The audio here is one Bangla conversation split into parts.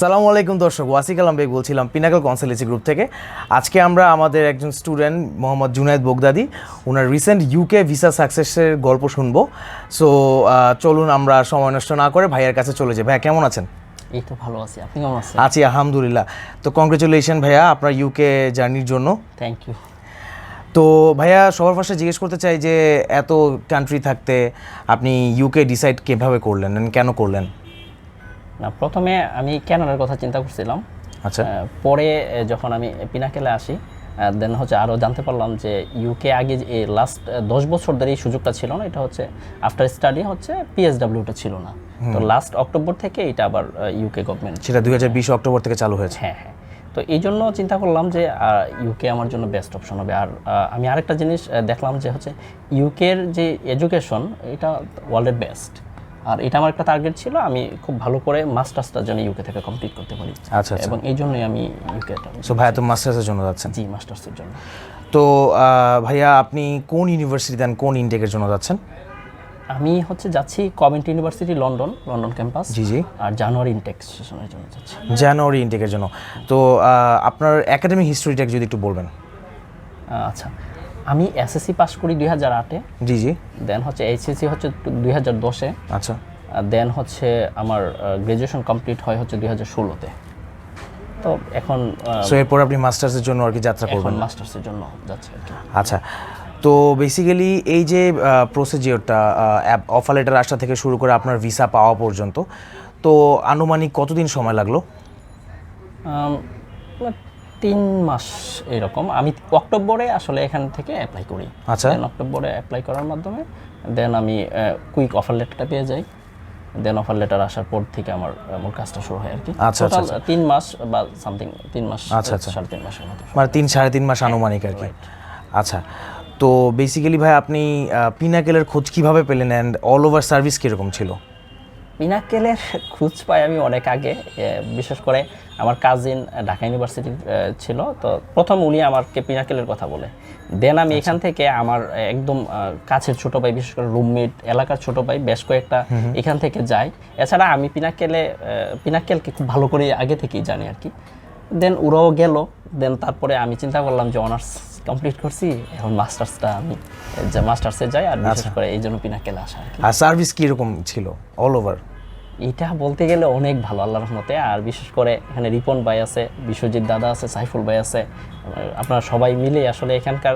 আসসালামু আলাইকুম দর্শক, ওয়াসিক আলম বেগ বলছিলাম পিনাকল কনসালটেন্সি গ্রুপ থেকে। আজকে আমরা আমাদের একজন স্টুডেন্ট মোহাম্মদ জুনায়েদ বগদাদি, ওনার রিসেন্ট ইউকে ভিসা সাকসেসের গল্প শুনবো। সো চলুন আমরা সময় নষ্ট না করে ভাইয়ের কাছে চলে যাই। ভাইয়া কেমন আছেন? এই তো ভালো আছি, আপনি কেমন আছেন? আছি আলহামদুলিল্লাহ। তো কংগ্রেচুলেশন ভাইয়া আপনার ইউকে জার্নির জন্য। Thank you. তো ভাইয়া সবার ফার্স্টে জিজ্ঞেস করতে চাই যে এত কান্ট্রি থাকতে আপনি ইউকে ডিসাইড কীভাবে করলেন, কেন করলেন? না, প্রথমে আমি ক্যানাডার কথা চিন্তা করছিলাম। আচ্ছা, পরে যখন আমি পিনাকেলে আসি দেন হচ্ছে আরও জানতে পারলাম যে ইউকে আগে লাস্ট 10 বছর ধরে এই সুযোগটা ছিল না। এটা হচ্ছে আফটার স্টাডি হচ্ছে পিএসডাব্লিউটা ছিল না, তো লাস্ট অক্টোবর থেকে এটা আবার ইউকে গভর্নমেন্ট, সেটা 2020 অক্টোবর থেকে চালু হয়েছে। হ্যাঁ হ্যাঁ। তো এই জন্য চিন্তা করলাম যে ইউকে আমার জন্য বেস্ট অপশন হবে। আর আমি আরেকটা জিনিস দেখলাম যে হচ্ছে ইউকের যে এডুকেশন এটা ওয়ার্ল্ডের বেস্ট। আর এটা আমার একটা টার্গেট ছিল, আমি খুব ভালো করে মাস্টার্সটা যেন ইউকে থেকে কমপ্লিট করতে পারি। আচ্ছা, এবং এই জন্যই আমি ইউকেটা। সো ভাইয়া তো মাস্টার্সের জন্য যাচ্ছেন? জি, মাস্টার্সের জন্য। তো ভাইয়া আপনি কোন ইউনিভার্সিটি দেন, কোন ইনটেকের জন্য যাচ্ছেন? আমি হচ্ছে যাচ্ছি কভেন্ট্রি ইউনিভার্সিটি, লন্ডন ক্যাম্পাস। জি জি। আর জানুয়ারি ইনটেক সেশনের জন্য যাচ্ছি। জানুয়ারি ইনটেকের জন্য। তো আপনার একাডেমিক হিস্ট্রিটাকে যদি একটু বলবেন। আচ্ছা, আমি এসএসসি পাস করি 2008-এ। জি জি। দেন হচ্ছে এইচএসসি হচ্ছে 2010-এ। আচ্ছা। দেন হচ্ছে আমার গ্র্যাজুয়েশন কমপ্লিট হয় হচ্ছে 2016-তে। তো এখন সো এরপর আপনি মাস্টার্সের জন্য আর কি যাত্রা করবেন? মাস্টার্সের জন্য যাচ্ছে আর কি। আচ্ছা, তো বেসিক্যালি এই যে প্রসিজিওরটা অফার লেটার আসা থেকে শুরু করে আপনার ভিসা পাওয়া পর্যন্ত, তো আনুমানিক কতদিন সময় লাগলো? 3 মাস এরকম। আমি অক্টোবরে আসলে এখান থেকে অ্যাপ্লাই করি। আচ্ছা। দেন অক্টোবরে অ্যাপ্লাই করার মাধ্যমে দেন আমি কুইক অফার লেটারটা পেয়ে যাই। দেন অফার লেটার আসার পর থেকে আমার মূল কাজটা শুরু হয় আর কি। আচ্ছা আচ্ছা। 3 মাস বা সামথিং, 3 মাস, আচ্ছা আচ্ছা, 3.5 মাসের মতো, মানে 3-3.5 মাস আনুমানিক আর কি। আচ্ছা, তো বেসিক্যালি ভাই আপনি পিনাকেলের খোঁজ কিভাবে পেলেন অ্যান্ড অল ওভার সার্ভিস কীরকম ছিল? পিনাকেলের খোঁজ পাই আমি অনেক আগে। বিশেষ করে আমার কাজিন ঢাকা ইউনিভার্সিটি ছিল, তো প্রথম উনি আমাকে পিনাকেলের কথা বলে। দেন আমি এখান থেকে আমার একদম কাছের ছোটো ভাই, বিশেষ করে রুমমেট, এলাকার ছোটো ভাই বেশ কয়েকটা এখান থেকে যায়। এছাড়া আমি পিনাকেলকে খুব ভালো করে আগে থেকেই জানি আর কি। দেন ওরাও গেল। দেন তারপরে আমি চিন্তা করলাম যে অনার্স কমপ্লিট করছি, এখন মাস্টার্সটা আমি মাস্টার্সে যাই। আর বিশেষ করে এই জন্য পিনাকেলে আসা আর কি। আর সার্ভিস কীরকম ছিল অল ওভার? এটা বলতে গেলে অনেক ভালো, আল্লাহর রহমতে। আর বিশেষ করে এখানে রিপন ভাই আছে, বিশ্বজিৎ দাদা আছে, সাইফুল ভাই আছে, আপনারা সবাই মিলে আসলে এখানকার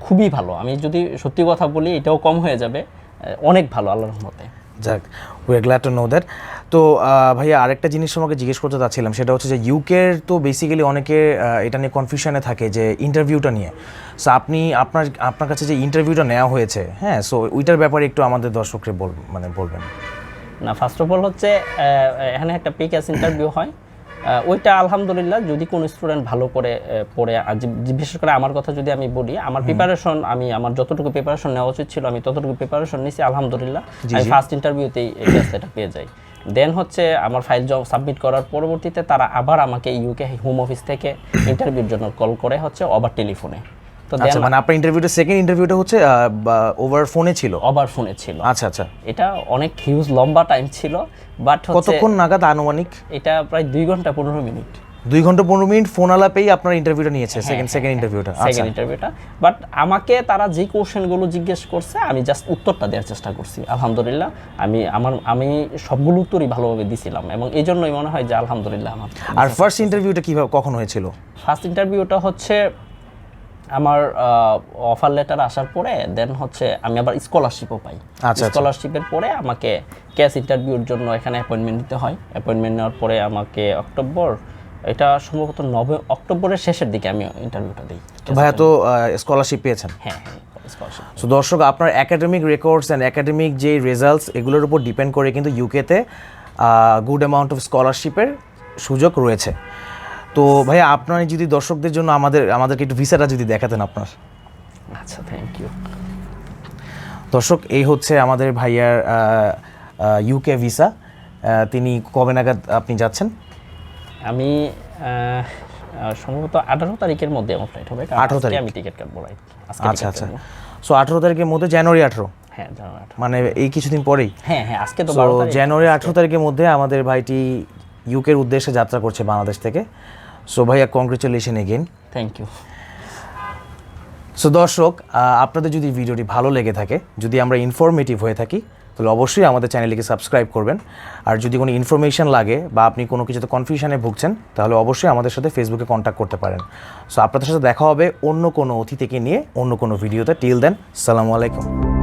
খুবই ভালো। আমি যদি সত্যি কথা বলি এটাও কম হয়ে যাবে, অনেক ভালো আল্লাহর রহমতে। যাক, we are glad to know that. তো ভাইয়া আরেকটা জিনিস আমাকে জিজ্ঞেস করতে চাচ্ছিলাম, সেটা হচ্ছে যে ইউকের তো বেসিক্যালি অনেকে এটা নিয়ে কনফিউশনে থাকে যে ইন্টারভিউটা নিয়ে। সো আপনি আপনার কাছে যে ইন্টারভিউটা নেওয়া হয়েছে, হ্যাঁ, সো ওইটার ব্যাপারে একটু আমাদের দর্শককে বলবেন। না, ফার্স্ট অফ অল হচ্ছে এখানে একটা পিকেএস ইন্টারভিউ হয়। ওইটা আলহামদুলিল্লাহ যদি কোনো স্টুডেন্ট ভালো করে পড়ে, বিশেষ করে আমার কথা যদি আমি বলি, আমার প্রিপারেশন, আমার যতটুকু প্রিপারেশন নেওয়া উচিত ছিল আমি ততটুকু প্রিপারেশন নিয়েছি আলহামদুলিল্লাহ। আমি ফার্স্ট ইন্টারভিউতেই এটা পেয়ে যাই। দেন হচ্ছে আমার ফাইল সাবমিট করার পরবর্তীতে তারা আবার আমাকে ইউকে হোম অফিস থেকে ইন্টারভিউর জন্য কল করে হচ্ছে ওভার টেলিফোনে। তো আচ্ছা, মানে আপনার ইন্টারভিউটা সেকেন্ড ইন্টারভিউটা হচ্ছে ওভার ফোনে ছিল? ওভার ফোনে ছিল। আচ্ছা আচ্ছা। এটা অনেক হিউজ লম্বা টাইম ছিল, বাট কতক্ষণ নাগাদ আনুমানিক? এটা প্রায় 2 ঘন্টা 15 মিনিট। 2 ঘন্টা 15 মিনিট ফোন আলাপেই আপনার ইন্টারভিউটা নিয়েছে, সেকেন্ড ইন্টারভিউটা? সেকেন্ড ইন্টারভিউটা। বাট আমাকে তারা যে কোশ্চেনগুলো জিজ্ঞেস করছে আমি জাস্ট উত্তরটা দেওয়ার চেষ্টা করছি। আলহামদুলিল্লাহ আমি সবগুলো উত্তরই ভালোভাবে দিছিলাম, এবং এই জন্যই মনে হয় যে আলহামদুলিল্লাহ আমার। আর ফার্স্ট ইন্টারভিউটা কখন হয়েছিল? ফার্স্ট ইন্টারভিউটা হচ্ছে আমার অফার লেটার আসার পরে, দেন হচ্ছে আমি আবার স্কলারশিপও পাই। স্কলারশিপের পরে আমাকে ক্যাশ ইন্টারভিউর জন্য এখানে অ্যাপয়েন্টমেন্ট নিতে হয়। অ্যাপয়েন্টমেন্ট নেওয়ার পরে আমাকে এটা সম্ভবত অক্টোবরের শেষের দিকে আমি ইন্টারভিউটা দিই। ভাইয়া তো স্কলারশিপ পেয়েছেন? হ্যাঁ হ্যাঁ, স্কলারশিপ। সো দর্শক, আপনার একাডেমিক রেকর্ডস অ্যান্ড একাডেমিক যে রেজাল্টস, এগুলোর উপর ডিপেন্ড করে কিন্তু ইউকেতে গুড অ্যামাউন্ট অফ স্কলারশিপের সুযোগ রয়েছে। তো ভাইয়া আপনার যদি দর্শকদের জন্য আমাদেরকে একটু ভিসাটা যদি দেখাতেন আপনার। আচ্ছা, থ্যাংক ইউ। দর্শক, এই হচ্ছে আমাদের ভাইয়ার ইউকে ভিসা। তিনি কবে নাগাদ আপনি যাচ্ছেন? আমি সম্ভবত 18 তারিখের মধ্যে আমার ফ্লাইট হবে। 18 তারিখ আমি টিকিট কাটবো, রাইট? আচ্ছা আচ্ছা। সো 18 তারিখের মধ্যে, জানুয়ারি 18? হ্যাঁ, জানুয়ারি 18, মানে এই কিছুদিন পরেই। হ্যাঁ হ্যাঁ, আজকে তো 12 তারিখ। জানুয়ারি 18 তারিখের মধ্যে আমাদের ভাইটি ইউকের উদ্দেশ্যে যাত্রা করছে বাংলাদেশ থেকে। সো ভাইয়া congratulation again. Thank you. So দর্শক, আপনাদের যদি ভিডিওটি ভালো লেগে থাকে, যদি আমরা ইনফরমেটিভ হয়ে থাকি, তাহলে অবশ্যই আমাদের চ্যানেলটিকে সাবস্ক্রাইব করবেন। আর যদি কোনো ইনফরমেশন লাগে বা আপনি কোনো কিছুতে কনফিউশনে ভুগছেন, তাহলে অবশ্যই আমাদের সাথে ফেসবুকে কন্ট্যাক্ট করতে পারেন। সো আপনাদের সাথে দেখা হবে অন্য কোনো অতিথিকে নিয়ে অন্য কোনো ভিডিওতে। টিল দেন, আসসালামু আলাইকুম।